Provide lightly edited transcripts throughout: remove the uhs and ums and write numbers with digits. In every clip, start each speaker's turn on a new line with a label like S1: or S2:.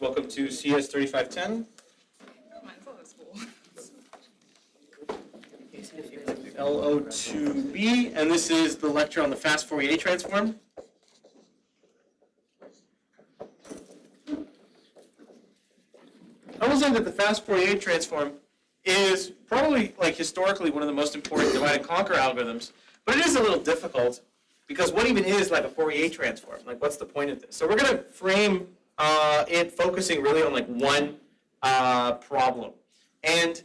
S1: Welcome to CS3510.
S2: Mine's on this wall.
S1: L02B, and this is the lecture on the fast Fourier transform. I will say that the fast Fourier transform is probably, like, historically one of the most important divide and conquer algorithms, but it is a little difficult because what even is like a Fourier transform? Like, what's the point of this? So we're going to frame it focusing really on like one problem. And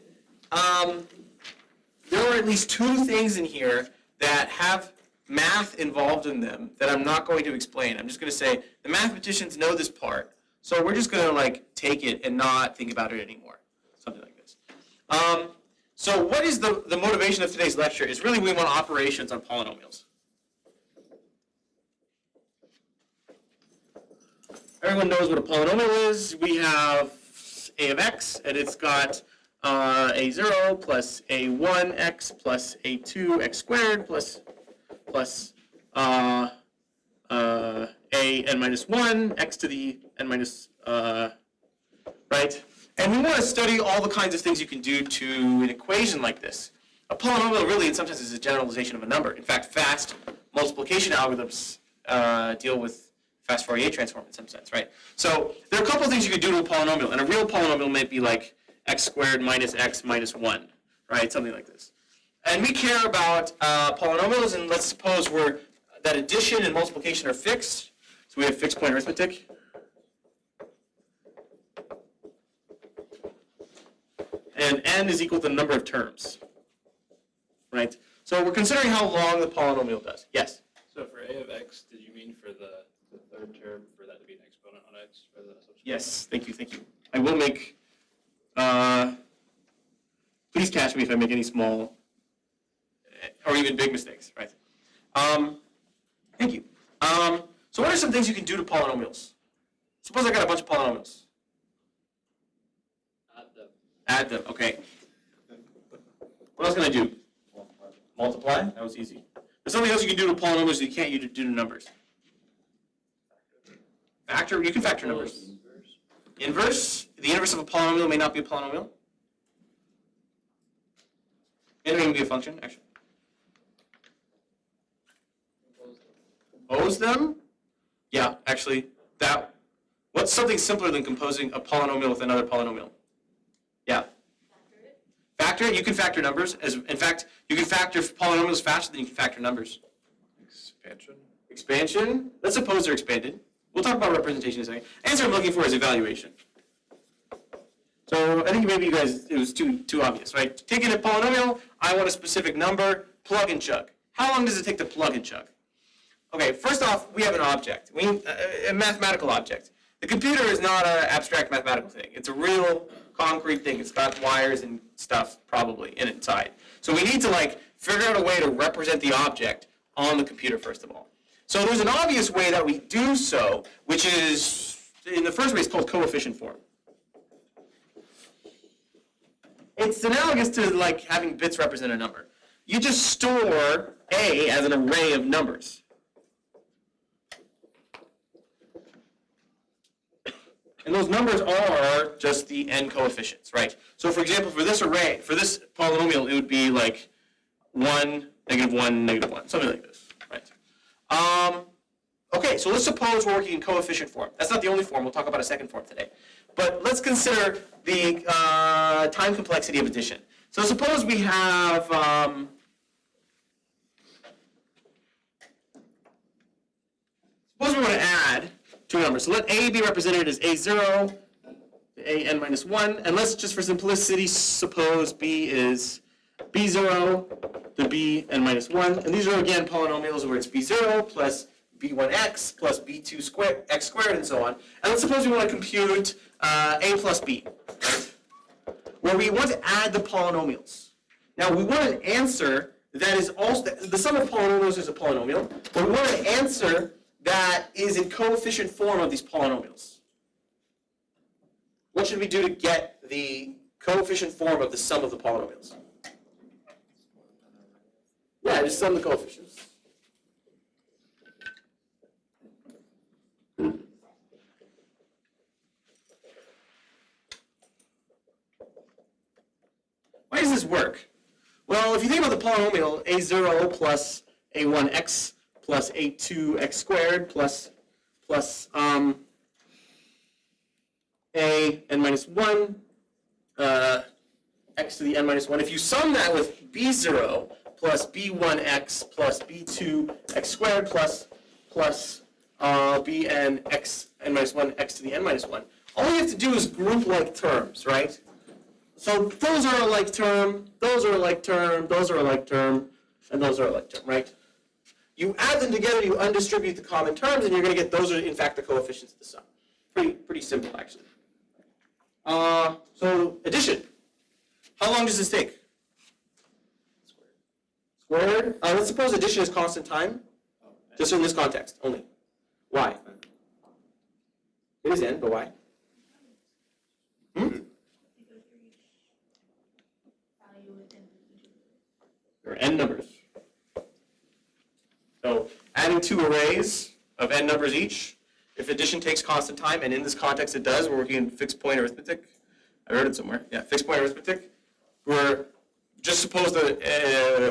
S1: there are at least two things in here that have math involved in them that I'm not going to explain. I'm just going to say the mathematicians know this part, so we're just going to like take it and not think about it anymore. Something like this. So what is the motivation of today's lecture is really we want operations on polynomials. Everyone knows what a polynomial is. We have a of x, and it's got a0 plus a1x plus a2x squared plus a n minus 1, x to the n minus, right? And we want to study all the kinds of things you can do to an equation like this. A polynomial really, in some sense, is a generalization of a number. In fact, fast multiplication algorithms deal with fast Fourier transform in some sense, right? So there are a couple of things you could do to a polynomial, and a real polynomial might be like x squared minus x minus 1, right? Something like this. And we care about polynomials, and let's suppose that addition and multiplication are fixed. So we have fixed point arithmetic. And n is equal to the number of terms, right? So we're considering how long the polynomial does. Yes?
S3: So for a of x, did you mean for the third term for that to be an exponent on x for the subscript?
S1: Yes, thank you. I will make, please catch me if I make any small or even big mistakes, right? Thank you. So what are some things you can do to polynomials? Suppose I got a bunch of polynomials. Add them, okay. What else can I do? Multiply? That was easy. There's something else you can do to polynomials that you can't do to numbers. Factor, you can factor numbers. Inverse, the inverse of a polynomial may not be a polynomial. It may even be a function, actually. Compose them? Yeah, actually, what's something simpler than composing a polynomial with another polynomial? Yeah. Factor it, you can factor numbers. In fact, you can factor polynomials faster than you can factor numbers. Expansion? Let's suppose they're expanded. We'll talk about representation in a second. Answer I'm looking for is evaluation. So I think maybe you guys, it was too obvious, right? Taking a polynomial, I want a specific number, plug and chug. How long does it take to plug and chug? Okay, first off, we have an object, a mathematical object. The computer is not an abstract mathematical thing. It's a real concrete thing. It's got wires and stuff probably inside. So we need to figure out a way to represent the object on the computer first of all. So there's an obvious way that we do so, which is, in the first place, called coefficient form. It's analogous to having bits represent a number. You just store A as an array of numbers. And those numbers are just the n coefficients, right? So for example, for this array, for this polynomial, it would be 1, -1, -1, something like this, right? Okay, so let's suppose we're working in coefficient form. That's not the only form. We'll talk about a second form today. But let's consider the time complexity of addition. So suppose we have suppose we want to add two numbers. So let A be represented as A0 to AN minus 1. And let's just for simplicity suppose B is B0 to Bn minus 1. And these are again polynomials where it's B0 plus B1x plus B2 squared, x squared, and so on. And let's suppose we want to compute A plus B, right? Where we want to add the polynomials. Now we want an answer that is also, the sum of polynomials is a polynomial, but we want an answer that is in coefficient form of these polynomials. What should we do to get the coefficient form of the sum of the polynomials? Yeah, just sum the coefficients. work? Well, if you think about the polynomial a0 plus a1x plus a2x squared plus a n minus 1 x to the n minus 1. If you sum that with b0 plus b1x plus b2x squared plus bn x n minus 1 x to the n minus 1, all you have to do is group like terms, right? So those are a like term, those are a like term, those are a like term, and those are a like term, right? You add them together, you undistribute the common terms, and you're going to get those are in fact the coefficients of the sum. Pretty simple actually. So addition. How long does this take? Squared. Let's suppose addition is constant time. Just in this context only. Why? It is n, but why? There are n numbers. So adding two arrays of n numbers each, if addition takes constant time, and in this context it does, we're working in fixed point arithmetic. I wrote it somewhere. Yeah, fixed point arithmetic. We're just suppose that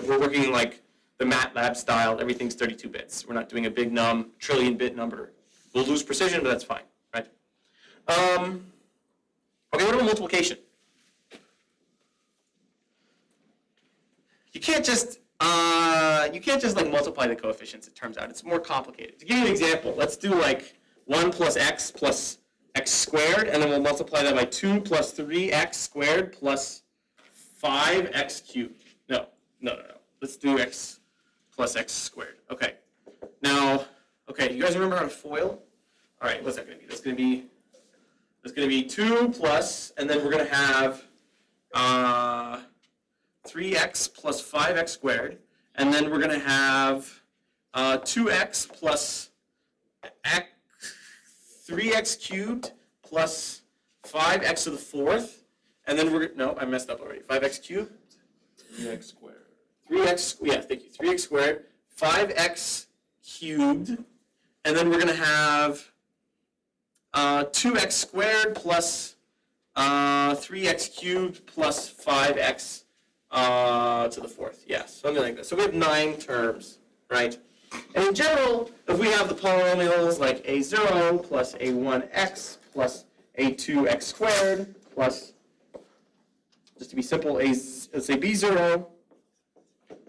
S1: we're working in like the MATLAB style. Everything's 32 bits. We're not doing a big trillion bit number. We'll lose precision, but that's fine, right? Okay, what about multiplication? You can't just like multiply the coefficients. It turns out it's more complicated. To give you an example, let's do like 1 plus x squared, and then we'll multiply that by 2 plus 3x squared plus 5x cubed. No. Let's do x plus x squared. Okay. Now, you guys remember how to FOIL? All right, what's that going to be? That's going to be 2 plus, and then we're going to have 3x plus 5x squared, and then we're going to have 2x plus 3x cubed plus 5x to the fourth, and then I messed up already. 5x cubed?
S3: 3x squared.
S1: 3x squared, 5x cubed, and then we're going to have 2x squared plus 3x cubed plus 5x to the fourth. Yes, something like that. So we have 9 terms, right? And in general, if we have the polynomials like a0 plus a1x plus a2x squared plus, just to be simple, let's say b0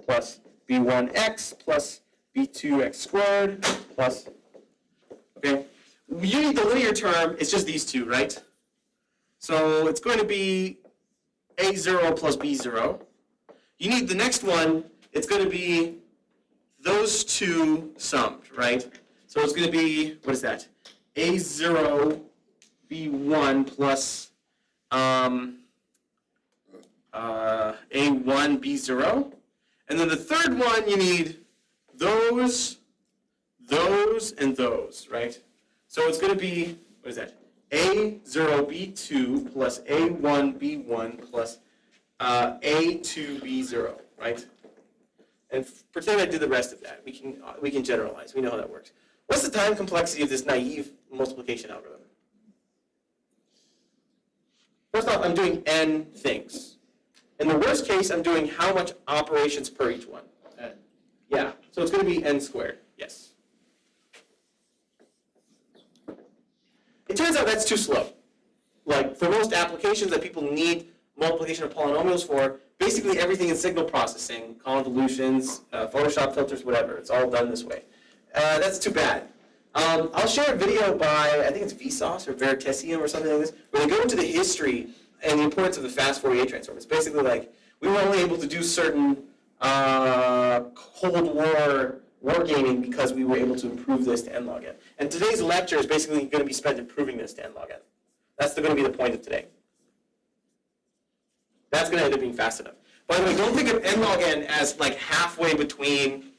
S1: plus b1x plus b2x squared plus, okay? You need the linear term, it's just these two, right? So it's going to be a0 plus b0. You need the next one, it's going to be those two summed, right? So it's going to be, what is that? a0 b1 plus a1 b0. And then the third one, you need those, and those, right? So it's going to be, what is that? a0b2 plus a1b1 plus a2b0, right? And pretend I did the rest of that. We can generalize. We know how that works. What's the time complexity of this naive multiplication algorithm? First off, I'm doing n things. In the worst case, I'm doing how much operations per each one?
S3: N.
S1: Yeah, so it's going to be n squared, yes. It turns out that's too slow. Like, for most applications that people need multiplication of polynomials for, basically everything in signal processing, convolutions, Photoshop filters, whatever, it's all done this way. That's too bad. I'll share a video by, I think it's Vsauce or Veritasium or something like this, where they go into the history and the importance of the fast Fourier transform. It's basically like, we were only able to do certain Cold War wargaming because we were able to improve this to n log n. And today's lecture is basically going to be spent improving this to n log n. That's going to be the point of today. That's going to end up being fast enough. By the way, don't think of n log n as like halfway between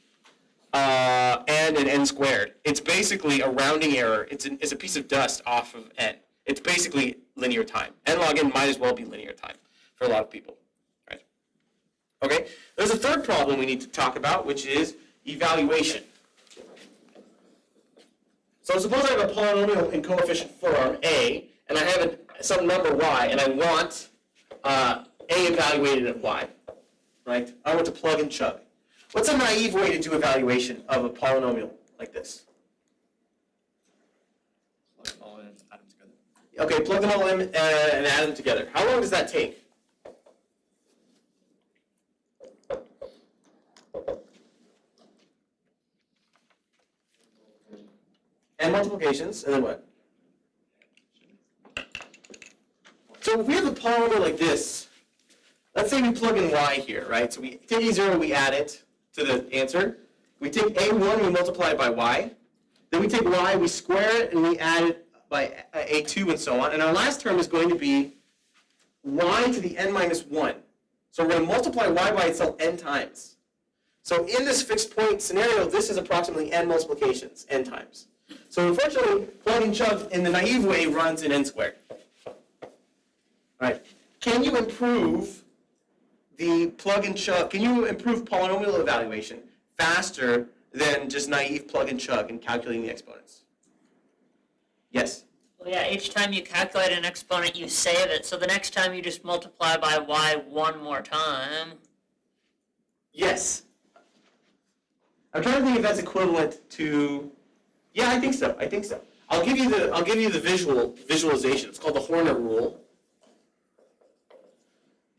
S1: n and n squared. It's basically a rounding error. It's a piece of dust off of n. It's basically linear time. N log n might as well be linear time for a lot of people. Right? Okay. There's a third problem we need to talk about, which is evaluation. So suppose I have a polynomial in coefficient form a, and I have some number y, and I want a evaluated at y. right? I want to plug and chug. What's a naive way to do evaluation of a polynomial like this?
S3: Plug all in, add them together.
S1: Okay, plug them all in and add them together. How long does that take? And multiplications, and then what? So if we have a polynomial like this, let's say we plug in y here, right? So we take a0, we add it to the answer. We take a1, we multiply it by y. Then we take y, we square it, and we add it by a2, and so on. And our last term is going to be y to the n minus 1. So we're going to multiply y by itself n times. So in this fixed point scenario, this is approximately n multiplications, n times. So unfortunately, plug and chug in the naive way runs in n squared. Right? Can you improve the plug and chug? Can you improve polynomial evaluation faster than just naive plug and chug in calculating the exponents? Yes.
S4: Well, yeah, each time you calculate an exponent, you save it. So the next time you just multiply by y one more time.
S1: Yes. I'm trying to think if that's equivalent to. Yeah, I think so. I think so. I'll give you the visualization. It's called the Horner rule.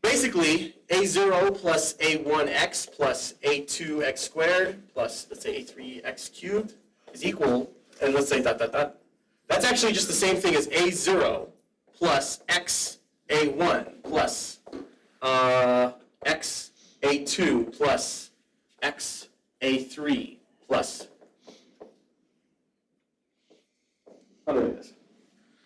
S1: Basically, a0 plus a1x plus a2x squared plus, let's say, a3x cubed is equal, and let's say dot, dot, dot. That's actually just the same thing as a0 plus x a1 plus x a2 plus x a3 plus. How do I do this?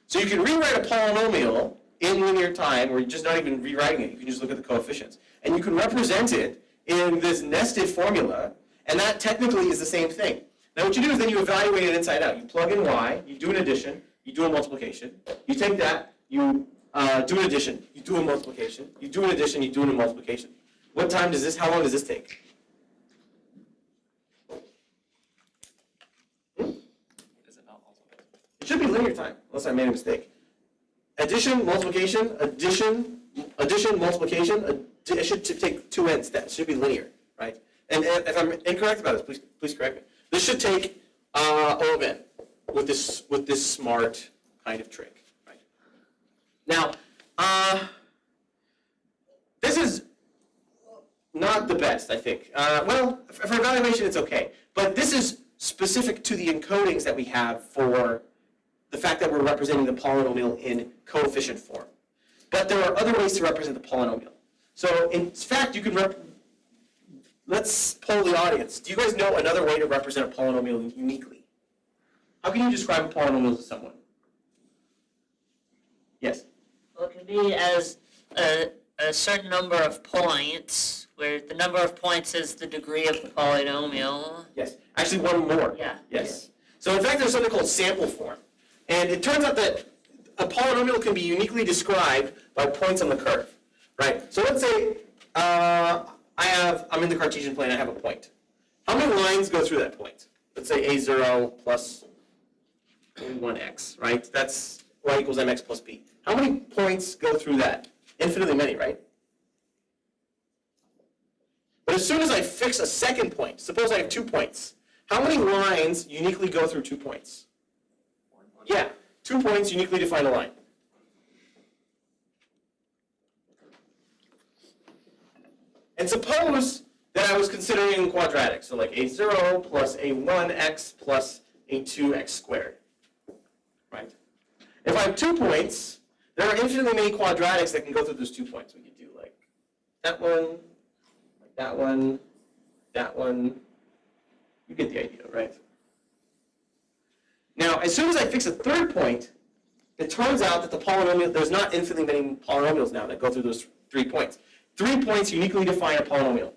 S1: So you can rewrite a polynomial in linear time, or you're just not even rewriting it. You can just look at the coefficients. And you can represent it in this nested formula, and that technically is the same thing. Now what you do is then you evaluate it inside out. You plug in y, you do an addition, you do a multiplication. You take that, you do an addition, you do a multiplication, you do an addition, you do a multiplication. What time does this, how long does this take?
S3: Is it not also?
S1: It should be linear time, unless I made a mistake. Addition, multiplication, addition, multiplication, it should take 2 n steps. It should be linear, right? And if I'm incorrect about this, please correct me. This should take O of n with this smart kind of trick, right? Now, this is not the best, I think. Well, for evaluation, it's okay. But this is specific to the encodings that we have for the fact that we're representing the polynomial in coefficient form. But there are other ways to represent the polynomial. So in fact, you can let's poll the audience. Do you guys know another way to represent a polynomial uniquely? How can you describe a polynomial to someone? Yes?
S4: Well, it can be as a certain number of points, where the number of points is the degree of the polynomial.
S1: Yes. Actually, one more.
S4: Yeah.
S1: Yes. So in fact, there's something called sample form. And it turns out that a polynomial can be uniquely described by points on the curve, right? So let's say I'm in the Cartesian plane, I have a point. How many lines go through that point? Let's say a0 plus a1x, right? That's y equals mx plus b. How many points go through that? Infinitely many, right? But as soon as I fix a second point, suppose I have 2 points, how many lines uniquely go through 2 points? Yeah, 2 points uniquely define a line. And suppose that I was considering quadratic, so like a0 plus a1x plus a2x squared, right? If I have 2 points, there are infinitely many quadratics that can go through those 2 points. We could do like that one, like that one, that one. You get the idea, right? Now, as soon as I fix a third point, it turns out that the polynomial, there's not infinitely many polynomials now that go through those 3 points. 3 points uniquely define a polynomial.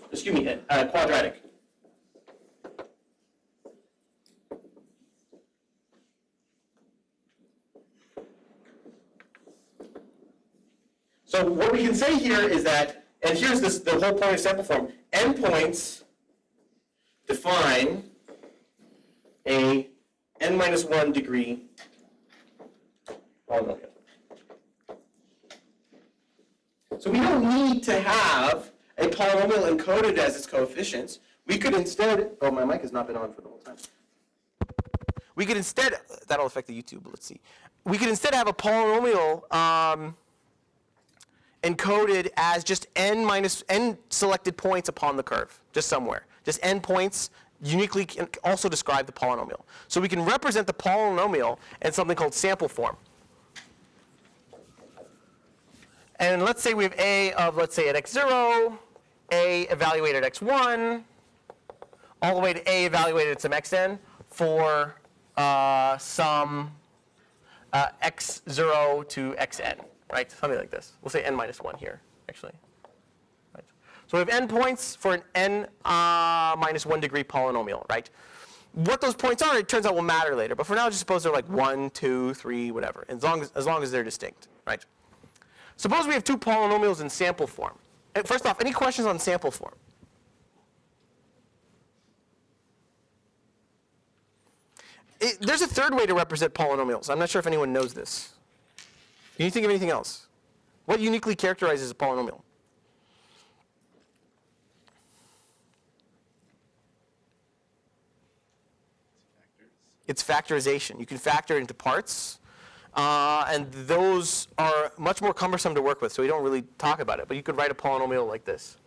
S1: Excuse me, a quadratic. So what we can say here is that, and here's the whole point of sample form, n points define a n minus 1 degree polynomial. So we don't need to have a polynomial encoded as its coefficients, we could instead, oh, my mic has not been on for the whole time. We could instead, that'll affect the YouTube, let's see. We could instead have a polynomial encoded as just n minus n selected points upon the curve, just somewhere. Just n points uniquely can also describe the polynomial. So we can represent the polynomial in something called sample form. And let's say we have a of, let's say, at x0, a evaluated at x1, all the way to a evaluated at some xn for some x0 to xn, right? Something like this. We'll say n minus 1 here, actually. Right. So we have n points for an n minus 1 degree polynomial, right? What those points are, it turns out will matter later. But for now, just suppose they're like 1, 2, 3, whatever, as long as they're distinct, right? Suppose we have two polynomials in sample form. First off, any questions on sample form? There's a third way to represent polynomials. I'm not sure if anyone knows this. Can you think of anything else? What uniquely characterizes a polynomial? It's factorization. You can factor it into parts. And those are much more cumbersome to work with, so we don't really talk about it. But you could write a polynomial like this.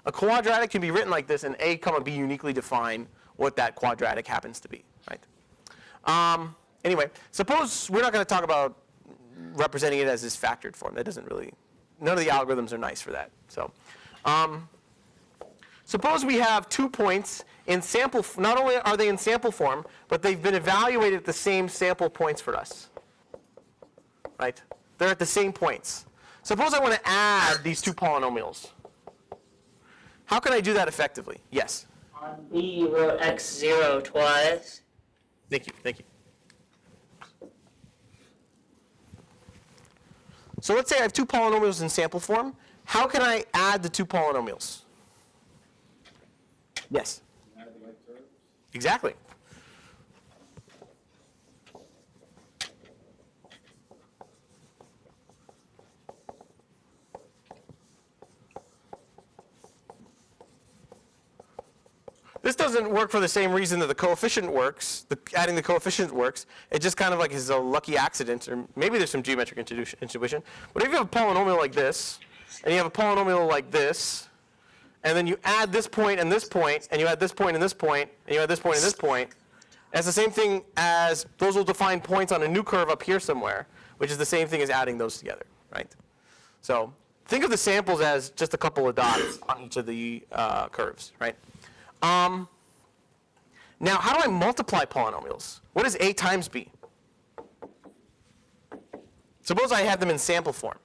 S1: A quadratic can be written like this, and a comma b uniquely define what that quadratic happens to be, right? Anyway, suppose we're not going to talk about representing it as this factored form. That doesn't really, none of the algorithms are nice for that. So, suppose we have 2 points in sample, not only are they in sample form, but they've been evaluated at the same sample points for us, right? They're at the same points. Suppose I want to add these two polynomials. How can I do that effectively? Yes?
S4: On B, you wrote x0 twice.
S1: Thank you, thank you. So let's say I have two polynomials in sample form. How can I add the two polynomials? Yes? Exactly. This doesn't work for the same reason that the coefficient works, adding the coefficient works. It just kind of like is a lucky accident, or maybe there's some geometric intuition. But if you have a polynomial like this, and you have a polynomial like this, and then you add this point and this point, and you add this point and this point, and you add this point and this point, it's the same thing as those will define points on a new curve up here somewhere, which is the same thing as adding those together, right? So think of the samples as just a couple of dots on each of the curves, right? Now, how do I multiply polynomials? What is a times b? Suppose I have them in sample form.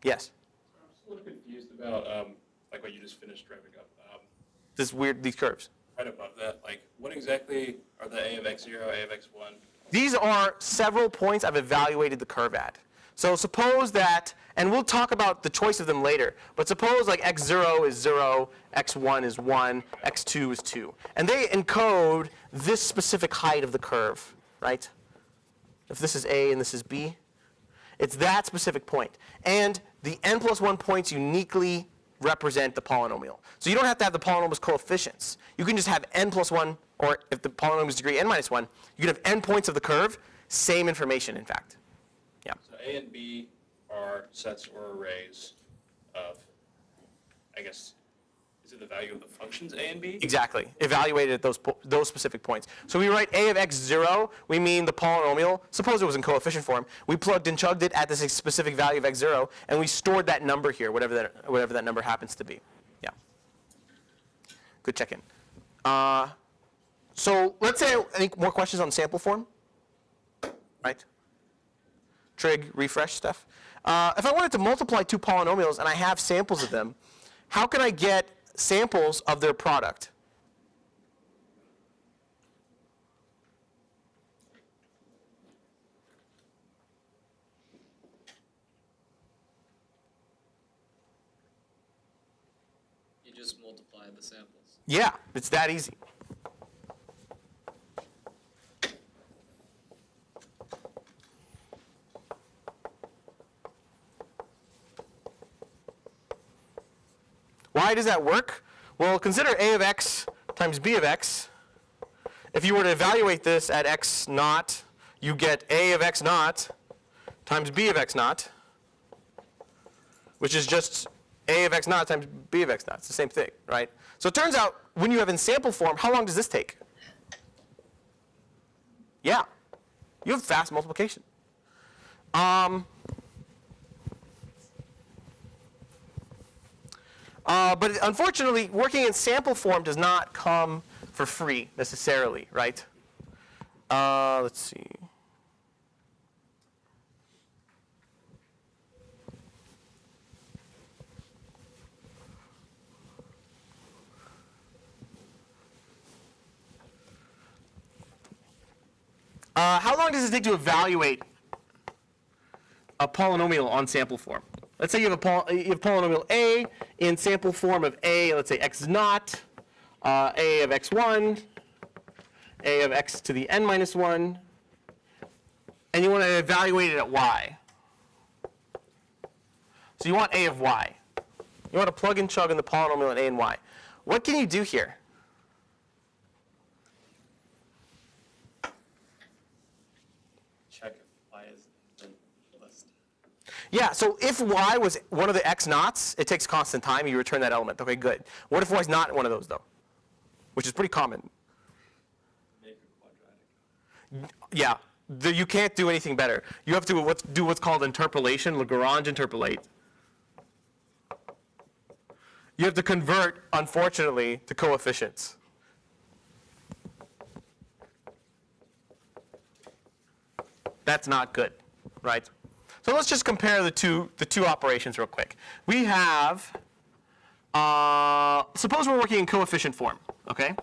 S1: Yes?
S3: I'm just a little confused about like what you just finished driving up.
S1: These curves.
S3: Right above that, like what exactly are the a of x0, a of x1?
S1: These are several points I've evaluated the curve at. So suppose that, and we'll talk about the choice of them later, but suppose like x0 is 0, x1 is 1, x2 is 2. And they encode this specific height of the curve, right? If this is a and this is b, it's that specific point. And the n plus 1 points uniquely represent the polynomial. So you don't have to have the polynomial's coefficients. You can just have n plus 1, or if the polynomial is degree n minus 1, you can have n points of the curve, same information, in fact. Yeah.
S3: So a and b are sets or arrays of, I guess, is it the value of the functions a and b?
S1: Exactly. Evaluated at those specific points. So we write a of x0, we mean the polynomial. Suppose it was in coefficient form. We plugged and chugged it at this specific value of x0, and we stored that number here, whatever that number happens to be. Yeah. Good check-in. So let's say, any more questions on sample form? Right? Trig, refresh stuff. If I wanted to multiply two polynomials and I have samples of them, how can I get samples of their product?
S5: You just multiply the samples.
S1: Yeah, it's that easy. why does that work? Well, consider a of x times b of x. If you were to evaluate this at x naught, you get a of x naught times b of x naught, which is just a of x naught times b of x naught. It's the same thing, right? So it turns out when you have in sample form, how long does this take? Yeah, you have fast multiplication. But unfortunately, working in sample form does not come for free necessarily, right? Let's see. How long does it take to evaluate a polynomial on sample form? Let's say you have polynomial a in sample form of a, let's say x naught, a of x1, a of x to the n minus 1, and you want to evaluate it at y. So you want a of y. You want to plug and chug in the polynomial at a and y. What can you do here?
S5: Check if y is in the list.
S1: Yeah, so if y was one of the x naughts, it takes constant time, you return that element. Okay, good. What if y is not one of those, though? Which is pretty common.
S5: Make it quadratic.
S1: Yeah, you can't do anything better. You have to do what's called interpolation, Lagrange interpolate. You have to convert, unfortunately, to coefficients. That's not good, right? So let's just compare the two operations real quick. We have, suppose we're working in coefficient form, okay?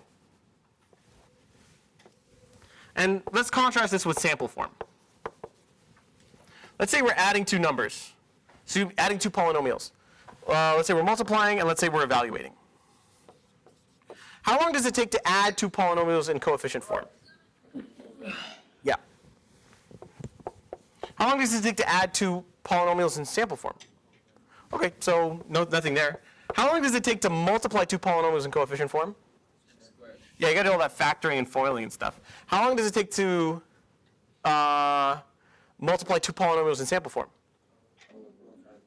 S1: And let's contrast this with sample form. Let's say we're adding two numbers. So you're adding two polynomials. Let's say we're multiplying, and let's say we're evaluating. How long does it take to add two polynomials in coefficient form? Yeah. How long does it take to add two polynomials in sample form? Okay, so nothing there. How long does it take to multiply two polynomials in coefficient form? Yeah, you got to do all that factoring and foiling and stuff. How long does it take to multiply two polynomials in sample form?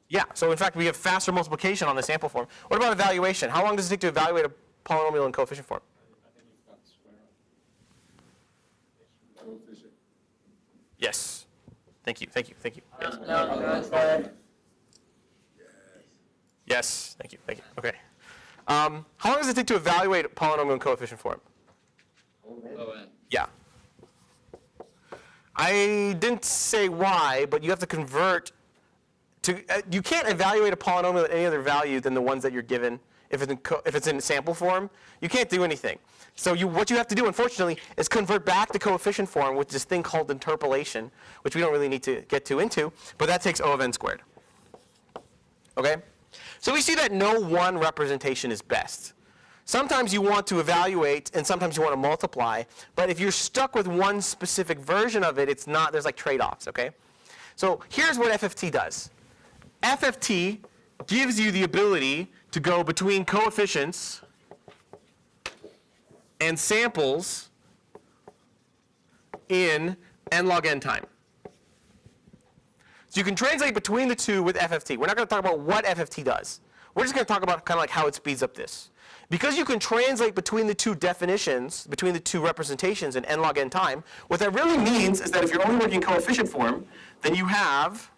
S1: Yeah, so in fact, we have faster multiplication on the sample form. What about evaluation? How long does it take to evaluate a polynomial in coefficient form? Yes. Thank you. Yes. Yes. Thank you. Okay. How long does it take to evaluate a polynomial in coefficient form?
S5: O(n).
S1: Yeah. I didn't say why, but you have to convert to. You can't evaluate a polynomial at any other value than the ones that you're given. If it's in sample form, you can't do anything. So what you have to do, unfortunately, is convert back to coefficient form with this thing called interpolation, which we don't really need to get into, but that takes O of n squared. Okay? So we see that no one representation is best. Sometimes you want to evaluate, and sometimes you want to multiply, but if you're stuck with one specific version of it, it's not, there's like trade-offs, okay? So here's what FFT does. FFT gives you the ability to go between coefficients and samples in n log n time. So you can translate between the two with FFT. We're not going to talk about what FFT does. We're just going to talk about kind of like how it speeds up this. Because you can translate between the two definitions, between the two representations in n log n time, what that really means is that if you're only working coefficient form, then you have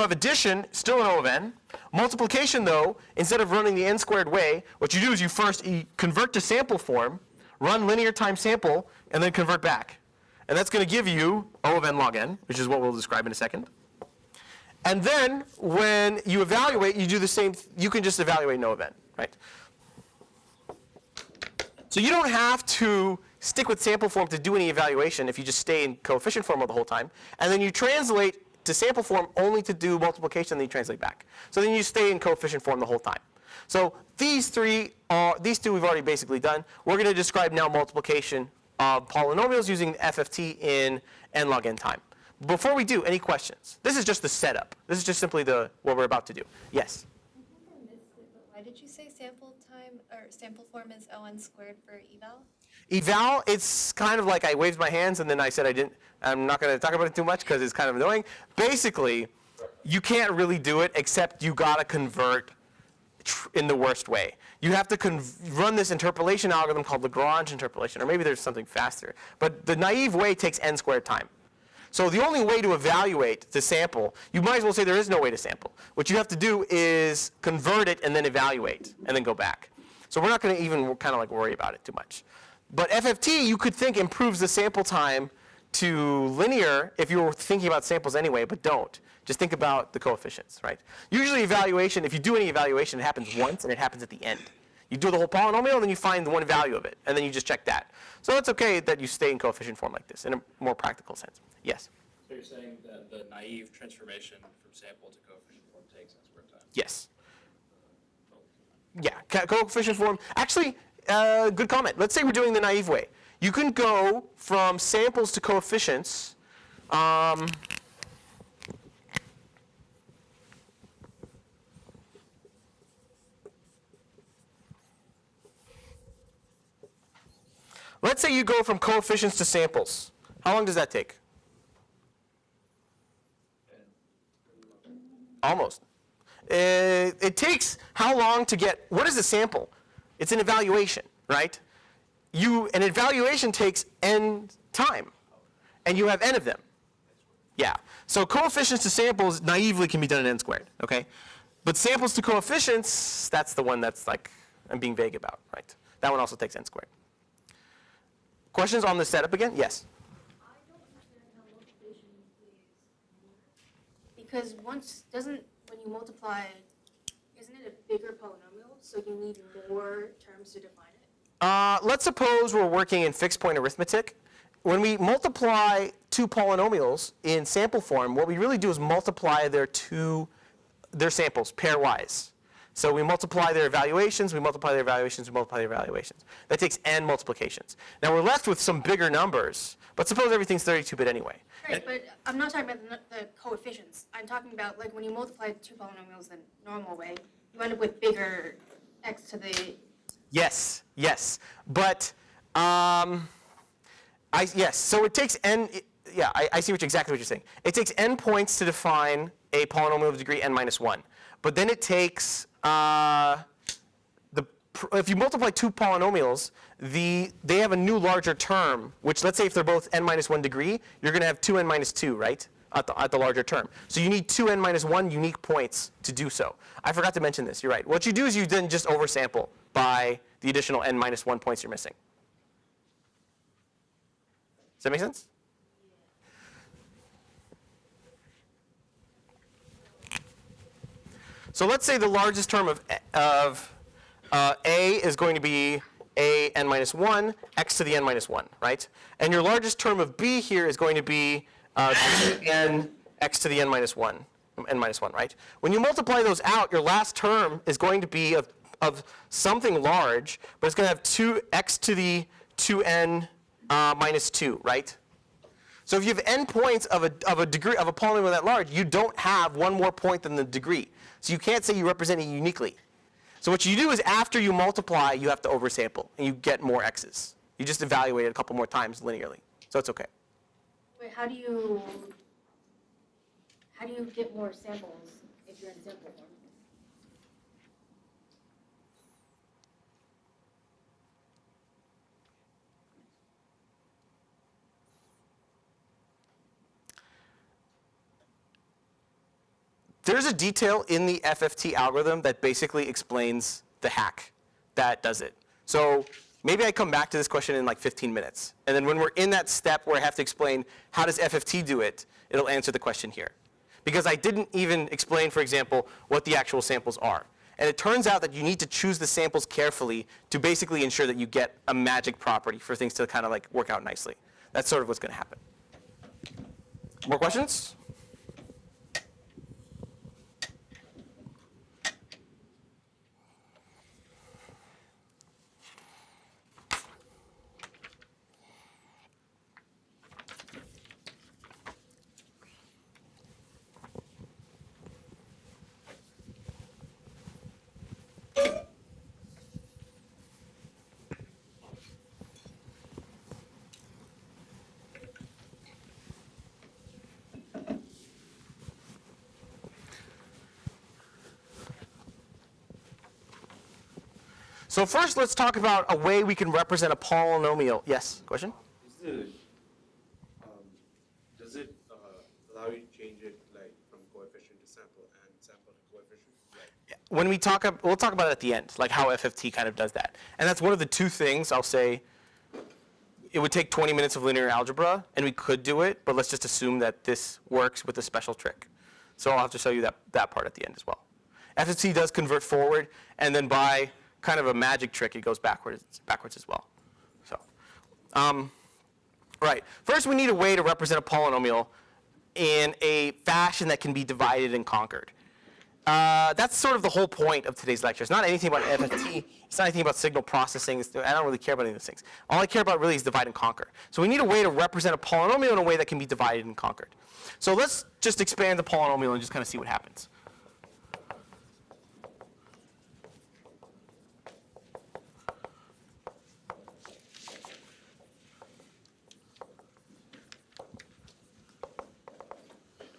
S1: addition, still an O of n. Multiplication, though, instead of running the n squared way, what you do is you first convert to sample form, run linear times sample, and then convert back. And that's going to give you O of n log n, which is what we'll describe in a second. And then when you evaluate, you do the same. You can just evaluate O of n, right? So you don't have to stick with sample form to do any evaluation if you just stay in coefficient form the whole time. And then you translate to sample form only to do multiplication, and then you translate back. So then you stay in coefficient form the whole time. So these two we've already basically done. We're going to describe now multiplication of polynomials using FFT in n log n time. Before we do, any questions? This is just the setup. This is just simply what we're about to do. Yes?
S2: I missed it, but why did you say sample time or sample form is O(n) squared for eval?
S1: Eval, it's kind of like I waved my hands and then I said I'm not going to talk about it too much because it's kind of annoying. Basically, you can't really do it except you got to convert in the worst way. You have to run this interpolation algorithm called Lagrange interpolation, or maybe there's something faster. But the naive way takes n squared time. So the only way to evaluate the sample, you might as well say there is no way to sample. What you have to do is convert it and then evaluate, and then go back. So we're not going to even kind of like worry about it too much. But FFT, you could think improves the sample time to linear if you were thinking about samples anyway, but don't. Just think about the coefficients, right? Usually evaluation, if you do any evaluation, it happens once and it happens at the end. You do the whole polynomial and then you find the one value of it, and then you just check that. So it's okay that you stay in coefficient form like this in a more practical sense. Yes?
S3: So you're saying that the naive transformation from sample to coefficient form takes n squared time?
S1: Yes. Yeah, coefficient form. Actually, good comment. Let's say we're doing the naive way. You can go from samples to coefficients. Let's say you go from coefficients to samples. How long does that take? Almost. It takes how long to get, what is a sample? It's an evaluation, right? An evaluation takes n time, and you have n of them. Yeah. So coefficients to samples naively can be done in n squared, okay? But samples to coefficients, that's the one that's like I'm being vague about, right? That one also takes n squared. Questions on the setup again? Yes?
S6: I don't understand how multiplication is because when you multiply, isn't it a bigger polynomial, so you need more terms to define it?
S1: Let's suppose we're working in fixed point arithmetic. When we multiply two polynomials in sample form, what we really do is multiply their samples pairwise. So we multiply their evaluations, we multiply their evaluations, we multiply their evaluations. That takes n multiplications. Now we're left with some bigger numbers, but suppose everything's 32-bit anyway.
S6: Right, but I'm not talking about the coefficients. I'm talking about like when you multiply two polynomials the normal way, you end up with bigger x to the.
S1: Yes, yes. But, yes, so it takes n, yeah, I see exactly what you're saying. It takes n points to define a polynomial of degree n minus 1. But then it takes, if you multiply two polynomials, they have a new larger term, which let's say if they're both n minus 1 degree, you're going to have 2n minus 2, right, at the larger term. So you need 2n minus 1 unique points to do so. I forgot to mention this, you're right. What you do is you then just oversample by the additional n minus 1 points you're missing. Does that make sense? So let's say the largest term of a is going to be a n minus 1, x to the n minus 1, right? And your largest term of b here is going to be n x to the n minus 1, right? When you multiply those out, your last term is going to be of something large, but it's going to have 2x to the 2n minus 2, right? So if you have n points of a polynomial that large, you don't have one more point than the degree. So you can't say you represent it uniquely. So what you do is after you multiply, you have to oversample, and you get more x's. You just evaluate it a couple more times linearly. So it's okay.
S6: Wait, how do you get more samples if you're in sample form?
S1: There's a detail in the FFT algorithm that basically explains the hack that does it. So maybe I come back to this question in like 15 minutes. And then when we're in that step where I have to explain how does FFT do it, it'll answer the question here. Because I didn't even explain, for example, what the actual samples are. And it turns out that you need to choose the samples carefully to basically ensure that you get a magic property for things to kind of like work out nicely. That's sort of what's going to happen. More questions? So first, let's talk about a way we can represent a polynomial. Yes, question?
S7: Does it allow you to change it like from coefficient to sample and sample to coefficient? Like,
S1: When we'll talk about it at the end, like how FFT kind of does that. And that's one of the two things I'll say. It would take 20 minutes of linear algebra, and we could do it, but let's just assume that this works with a special trick. So I'll have to show you that part at the end as well. FFT does convert forward, and then by kind of a magic trick, it goes backwards as well. So, right. First, we need a way to represent a polynomial in a fashion that can be divided and conquered. That's sort of the whole point of today's lecture. It's not anything about FFT. It's not anything about signal processing. I don't really care about any of those things. All I care about really is divide and conquer. So we need a way to represent a polynomial in a way that can be divided and conquered. So let's just expand the polynomial and just kind of see what happens.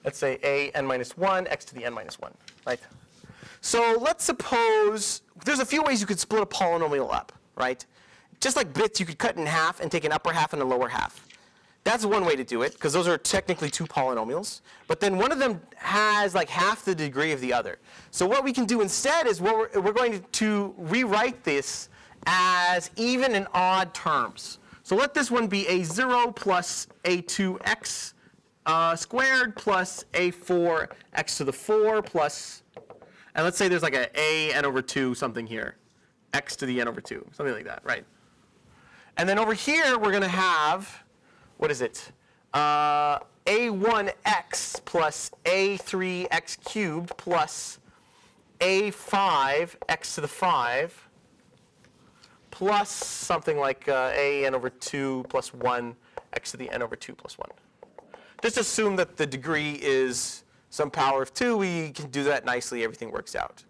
S1: Let's say a n minus 1, x to the n minus 1, right? So let's suppose, there's a few ways you could split a polynomial up, right? Just like bits, you could cut it in half and take an upper half and a lower half. That's one way to do it, because those are technically two polynomials. But then one of them has like half the degree of the other. So what we can do instead is we're going to rewrite this as even and odd terms. So let this one be a0 plus a2x squared plus a4 x to the 4 plus, and let's say there's like a n over 2 something here, x to the n over 2, something like that, right? And then over here we're going to have, what is it? a1x plus a3x cubed plus a5 x to the 5 plus something like a n over 2 plus 1 x to the n over 2 plus 1. Just assume that the degree is some power of 2. We can do that nicely. Everything works out.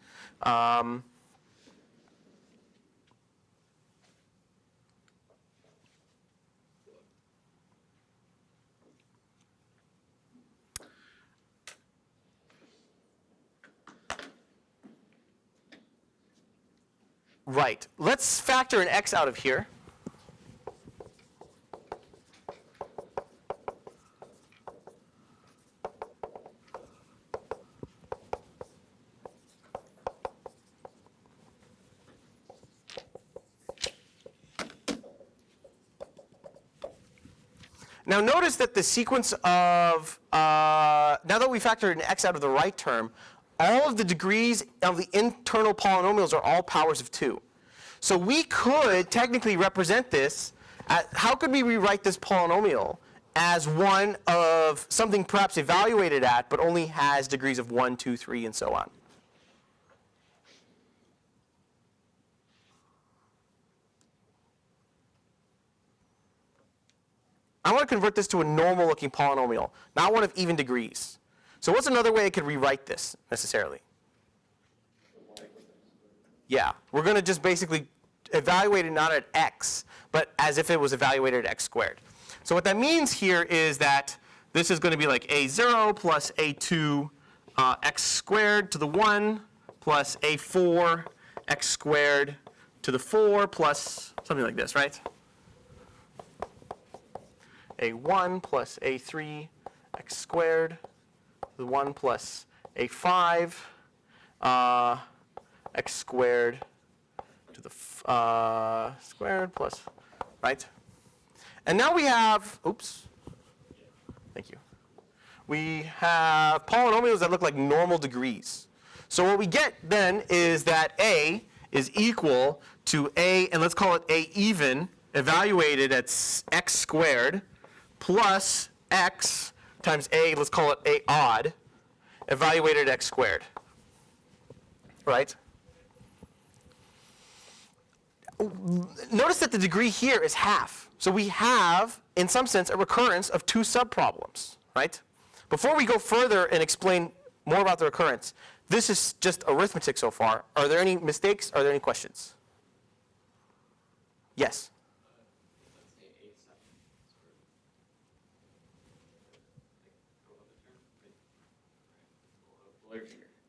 S1: Right. Let's factor an x out of here. Now notice that the sequence of, now that we factored an x out of the right term, all of the degrees of the internal polynomials are all powers of 2. So we could technically represent this, how could we rewrite this polynomial as one of something perhaps evaluated at, but only has degrees of 1, 2, 3, and so on? I want to convert this to a normal-looking polynomial, not one of even degrees. So what's another way I could rewrite this necessarily? Yeah, we're going to just basically evaluate it not at x, but as if it was evaluated at x squared. So what that means here is that this is going to be like a0 plus a2 x squared to the 1 plus a4 x squared to the 4 plus something like this, right? a1 plus a3 x squared to the 1 plus a5 x squared to the squared plus, right? And now we have, oops, thank you. We have polynomials that look like normal degrees. So what we get then is that a is equal to a, and let's call it a even, evaluated at x squared, plus x times a, let's call it a odd, evaluated at x squared, right? Notice that the degree here is half. So we have, in some sense, a recurrence of two subproblems, right? Before we go further and explain more about the recurrence, this is just arithmetic so far. Are there any mistakes? Are there any questions? Yes?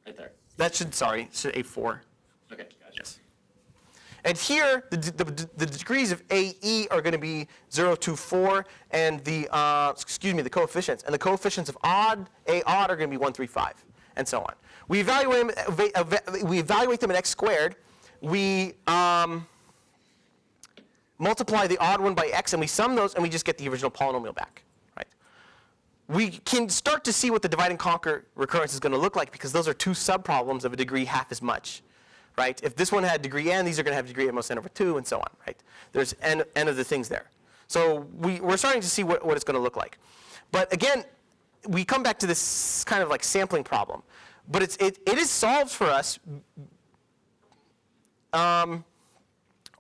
S5: Right there.
S1: That should, sorry, should A4.
S5: Okay, gotcha.
S1: Yes. And here, the degrees of AE are going to be 0, 2, 4, and the coefficients. And the coefficients of A odd are going to be 1, 3, 5, and so on. We evaluate them at x squared. We multiply the odd one by x, and we sum those, and we just get the original polynomial back. Right? We can start to see what the divide and conquer recurrence is going to look like, because those are two subproblems of a degree half as much. Right? If this one had degree n, these are going to have degree at most n over 2, and so on. Right? There's n of the things there. So we're starting to see what it's going to look like. But again, we come back to this kind of like sampling problem. But it is solved for us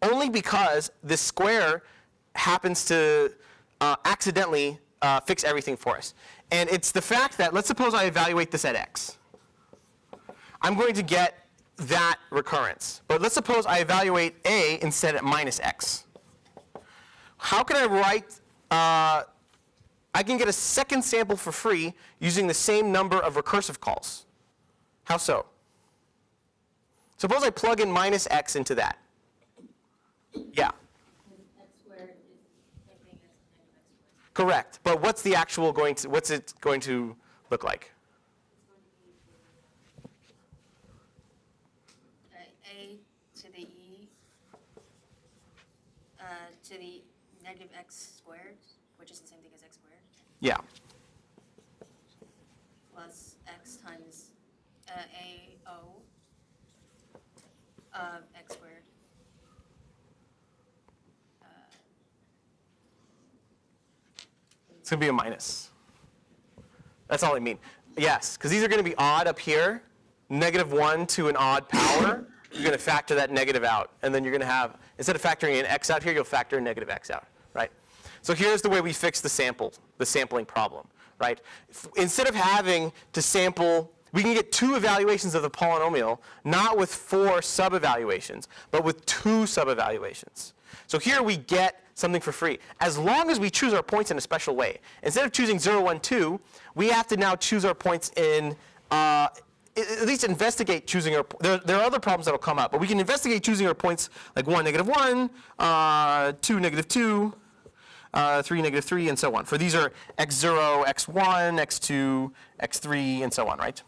S1: only because this square happens to accidentally fix everything for us. And it's the fact that, let's suppose I evaluate this at x. I'm going to get that recurrence. But let's suppose I evaluate a instead at minus x. How can I write, I can get a second sample for free using the same number of recursive calls. How so? Suppose I plug in minus x into that. Yeah.
S6: X squared is the same thing as negative x squared.
S1: Correct. But what's the actual what's it going to look like?
S6: A to the e to the negative x squared, which is the same thing as x squared,
S1: Yeah.
S6: plus x times AO of x squared.
S1: It's going to be a minus. That's all I mean. Yes, because these are going to be odd up here. -1 to an odd power. You're going to factor that negative out. And then you're going to have, instead of factoring an x out here, you'll factor a negative x out. Right? So here's the way we fix the sampling problem. Right? Instead of having to sample, we can get 2 evaluations of the polynomial, not with 4 sub-evaluations, but with 2 sub-evaluations. So here we get something for free, as long as we choose our points in a special way. Instead of choosing 0, 1, 2, we have to now choose our points in, at least investigate choosing our, there are other problems that will come up, but we can investigate choosing our points like 1, -1, 2, -2, 3, -3, and so on. For these are x0, x1, x2, x3, and so on, right?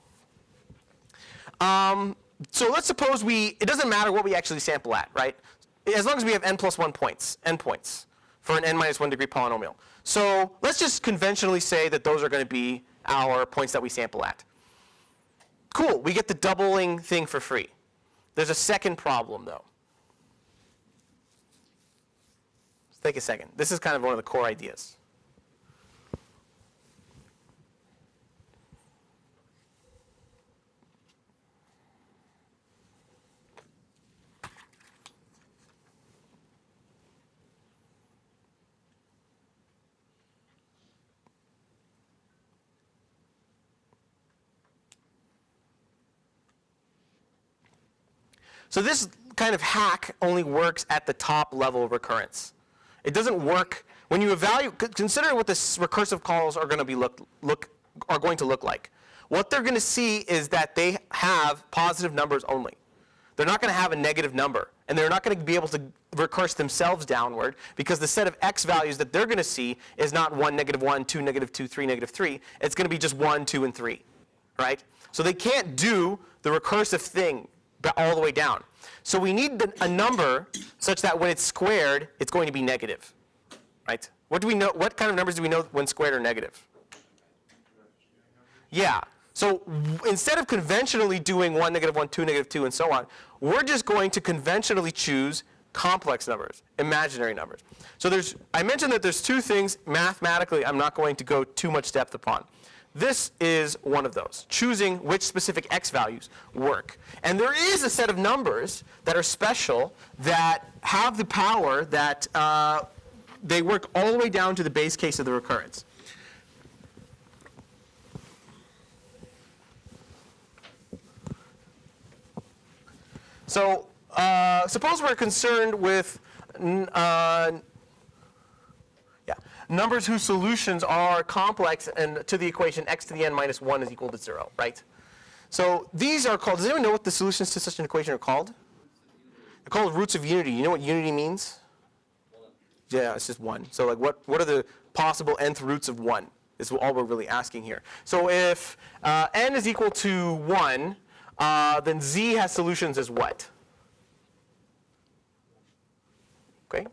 S1: So let's suppose it doesn't matter what we actually sample at, right? As long as we have n plus 1 points, n points, for an n-1 degree polynomial. So let's just conventionally say that those are going to be our points that we sample at. Cool, we get the doubling thing for free. There's a second problem, though. Let's take a second. This is kind of one of the core ideas. So this kind of hack only works at the top level of recurrence. It doesn't work when you evaluate. Consider what the recursive calls are going to be going to look like. What they're going to see is that they have positive numbers only. They're not going to have a negative number, and they're not going to be able to recurse themselves downward, because the set of x values that they're going to see is not 1, -1, 2, -2, 3, -3. It's going to be just 1, 2, and 3, right? So they can't do the recursive thing all the way down. So we need a number such that when it's squared, it's going to be negative, right? What do we know? What kind of numbers do we know when squared are negative? Yeah. So instead of conventionally doing 1, -1, 2, -2, and so on, we're just going to conventionally choose complex numbers, imaginary numbers. So I mentioned that there's 2 things mathematically I'm not going to go too much depth upon. This is one of those, choosing which specific x values work. And there is a set of numbers that are special that have the power that they work all the way down to the base case of the recurrence. So suppose we're concerned with numbers whose solutions are complex and to the equation x to the n minus 1 is equal to 0, right? So these are called, does anyone know what the solutions to such an equation are called? They're called roots of unity. You know what unity means? Yeah, it's just 1. So like what are the possible nth roots of 1? Is all we're really asking here. So if n is equal to 1, then z has solutions as what? Okay.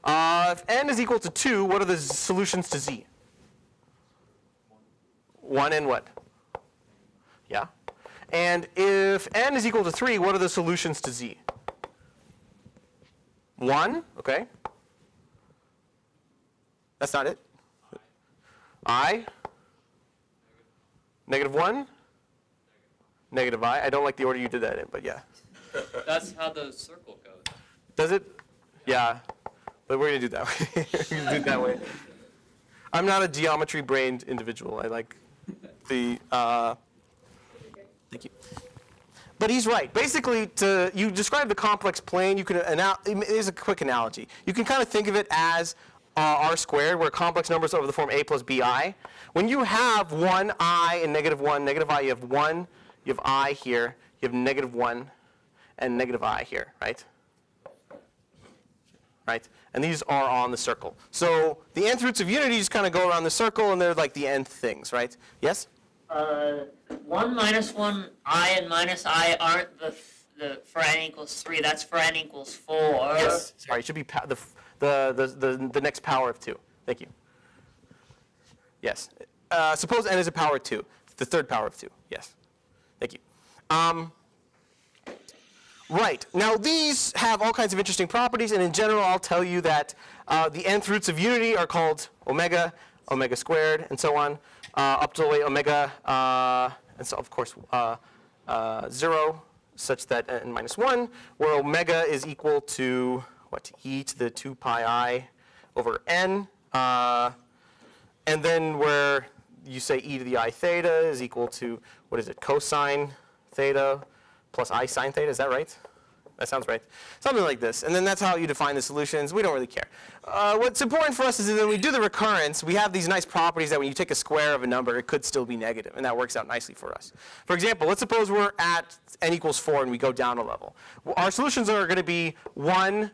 S1: If n is equal to 2, what are the solutions to z? 1 and what? Yeah. And if n is equal to 3, what are the solutions to z? 1, okay. That's not it. I, -1, -I. I don't like the order you did that in, but yeah.
S5: That's how the circle goes.
S1: Does it? Yeah. But we're going to do it that way. We're going to do it that way. I'm not a geometry-brained individual. I like the, thank you. But he's right. Basically, you describe the complex plane, you can, here's a quick analogy. You can kind of think of it as r squared, where complex numbers over the form a plus bi. When you have 1i and -1, -i, you have 1, you have I here, you have -1 and -i here, right? Right? And these are on the circle. So the nth roots of unity just kind of go around the circle, and they're like the nth things, right? Yes?
S4: 1 minus 1 I and minus I aren't the for n equals 3. That's for n equals 4.
S1: Yes. Sorry, it should be the next power of 2. Thank you. Yes. Suppose n is a power of 2. The third power of 2. Yes. Thank you. Right. Now these have all kinds of interesting properties, and in general I'll tell you that the nth roots of unity are called omega, omega squared, and so on, up to the way omega, and so of course 0, such that n minus 1, where omega is equal to, what, e to the 2 pi I over n, and then where you say e to the I theta is equal to, what is it, cosine theta plus I sine theta, is that right? That sounds right. Something like this. And then that's how you define the solutions. We don't really care. What's important for us is that when we do the recurrence, we have these nice properties that when you take a square of a number, it could still be negative, and that works out nicely for us. For example, let's suppose we're at n equals 4 and we go down a level. Our solutions are going to be 1,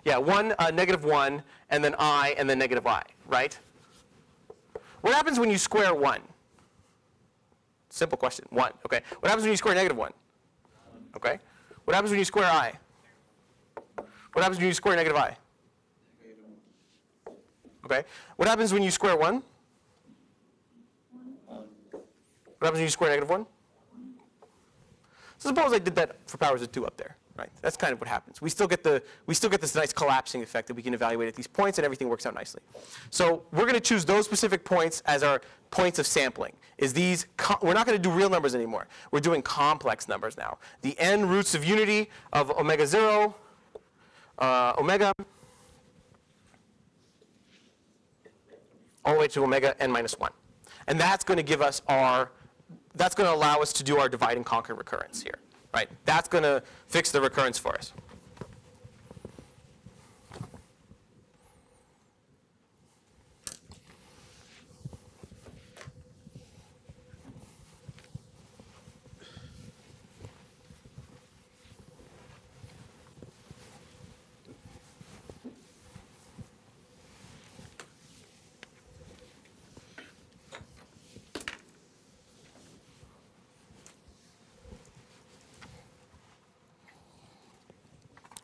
S1: -1, and then I, and then -I, right? What happens when you square 1? Simple question. 1. Okay. What happens when you square -1? Okay. What happens when you square I? What happens when you square -I? Okay. What happens when you square 1? What happens when you square -1? So suppose I did that for powers of 2 up there. Right. That's kind of what happens. We still get this nice collapsing effect that we can evaluate at these points, and everything works out nicely. So we're going to choose those specific points as our points of sampling. We're not going to do real numbers anymore. We're doing complex numbers now. The n roots of unity of omega 0, omega, all the way to omega n minus 1. And that's going to give us that's going to allow us to do our divide and conquer recurrence here. Right? That's going to fix the recurrence for us.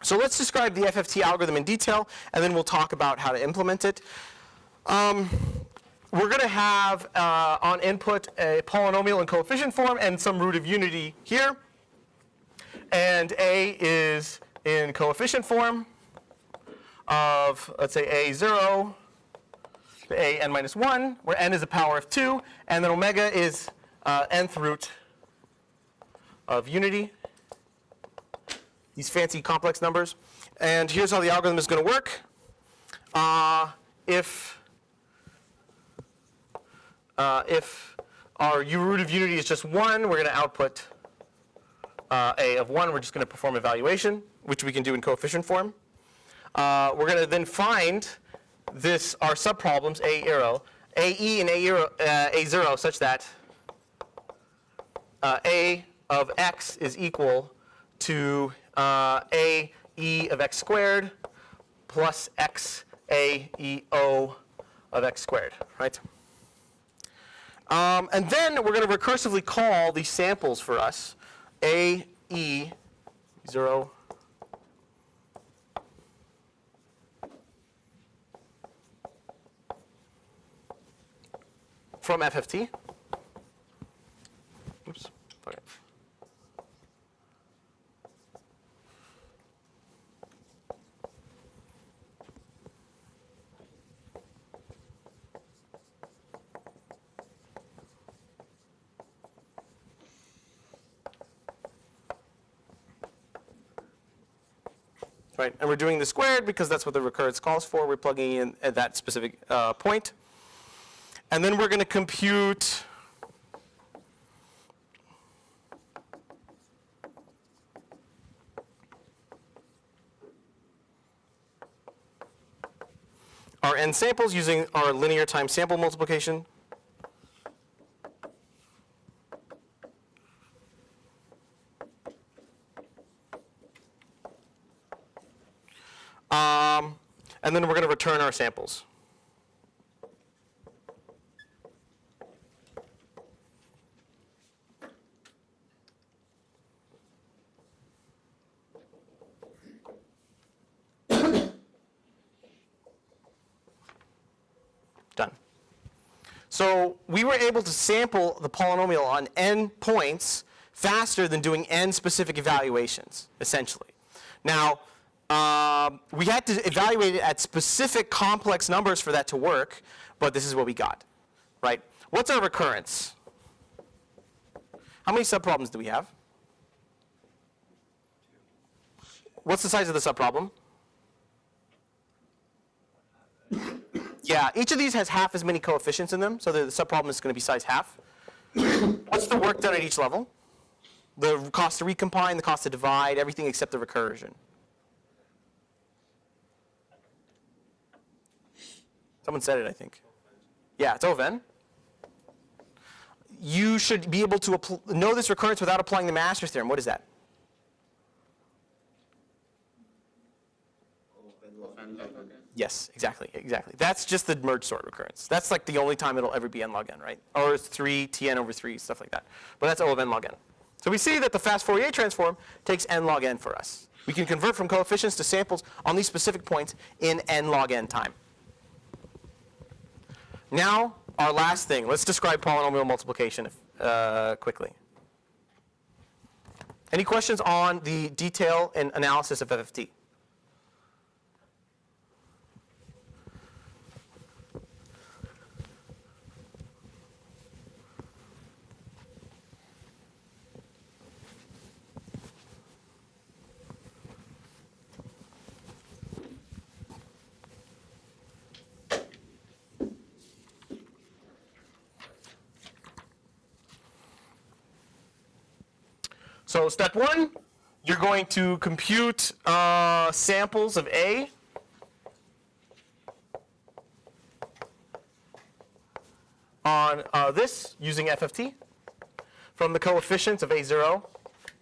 S1: So let's describe the FFT algorithm in detail, and then we'll talk about how to implement it. We're going to have on input a polynomial in coefficient form and some root of unity here. And A is in coefficient form of, let's say, A0 to A n minus 1, where n is a power of 2, and then omega is nth root of unity. These fancy complex numbers. And here's how the algorithm is going to work. If our root of unity is just 1, we're going to output a of 1. We're just going to perform evaluation, which we can do in coefficient form. We're going to then find our subproblems, AE and A0 such that A of x is equal to a e of x squared plus x a e o of x squared, right? And then we're going to recursively call these samples for us, a e 0 from FFT. Oops. Okay. Right, and we're doing the squared because that's what the recurrence calls for. We're plugging in at that specific point. And then we're going to compute our n samples using our linear time sample multiplication. And then we're going to return our samples. Done. So we were able to sample the polynomial on n points faster than doing n specific evaluations, essentially. Now, we had to evaluate it at specific complex numbers for that to work, but this is what we got, right? What's our recurrence? How many subproblems do we have? What's the size of the subproblem? Yeah, each of these has half as many coefficients in them, so the subproblem is going to be size half. What's the work done at each level? The cost to recombine, the cost to divide, everything except the recursion. Someone said it, I think. Yeah, it's O of n. You should be able to know this recurrence without applying the master's theorem. What is that? Yes, exactly. That's just the merge sort recurrence. That's like the only time it'll ever be n log n, right? Or it's 3, tn over 3, stuff like that. But that's O of n log n. So we see that the fast Fourier transform takes n log n for us. We can convert from coefficients to samples on these specific points in n log n time. Now, our last thing. Let's describe polynomial multiplication quickly. Any questions on the detail and analysis of FFT? So step one, you're going to compute samples of A. On this using FFT from the coefficients of A0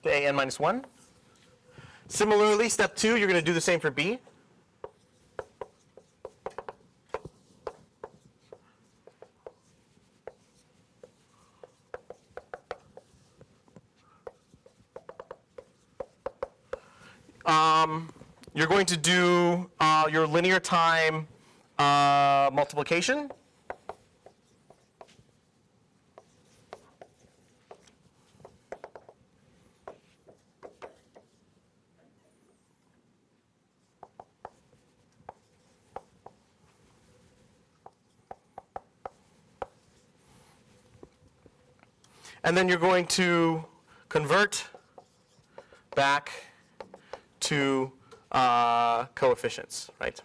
S1: to AN minus 1. Similarly, step two, you're going to do the same for B. You're going to do your linear time multiplication. And then you're going to convert back to coefficients, right?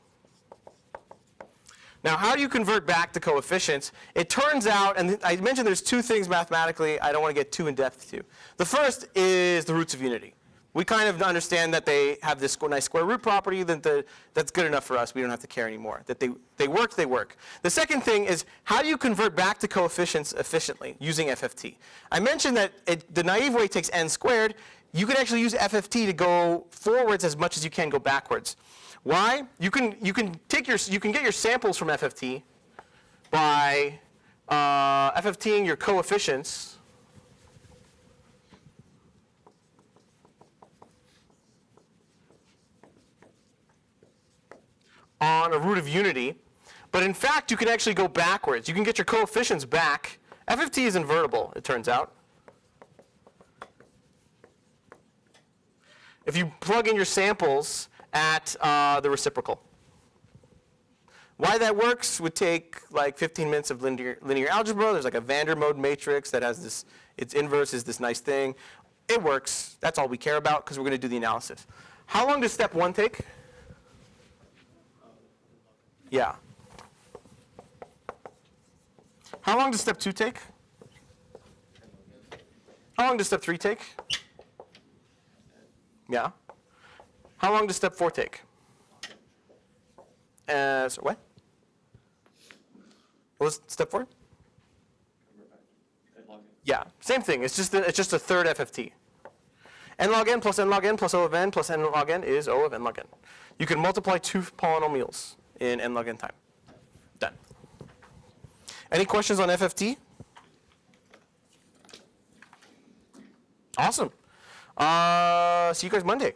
S1: Now, how do you convert back to coefficients? It turns out, and I mentioned there's two things mathematically I don't want to get too in depth to. The first is the roots of unity. We kind of understand that they have this nice square root property, that's good enough for us. We don't have to care anymore. That they work, they work. The second thing is, how do you convert back to coefficients efficiently using FFT? I mentioned that the naive way takes n squared. you can actually use FFT to go forwards as much as you can go backwards. Why? You can get your samples from FFT by FFTing your coefficients on a root of unity. But in fact, you can actually go backwards. You can get your coefficients back. FFT is invertible, it turns out. If you plug in your samples at the reciprocal. Why that works would take like 15 minutes of linear algebra. There's like a Vandermonde matrix that has this, its inverse is this nice thing. It works. That's all we care about because we're going to do the analysis. How long does step 1 take? Yeah. How long does step 2 take? How long does step 3 take? Yeah. How long does step 4 take? So what? What was step 4? Yeah, same thing. It's just a third FFT. N log n plus O of n plus n log n is O of n log n. You can multiply 2 polynomials in n log n time. Done. Any questions on FFT? Awesome. See you guys Monday.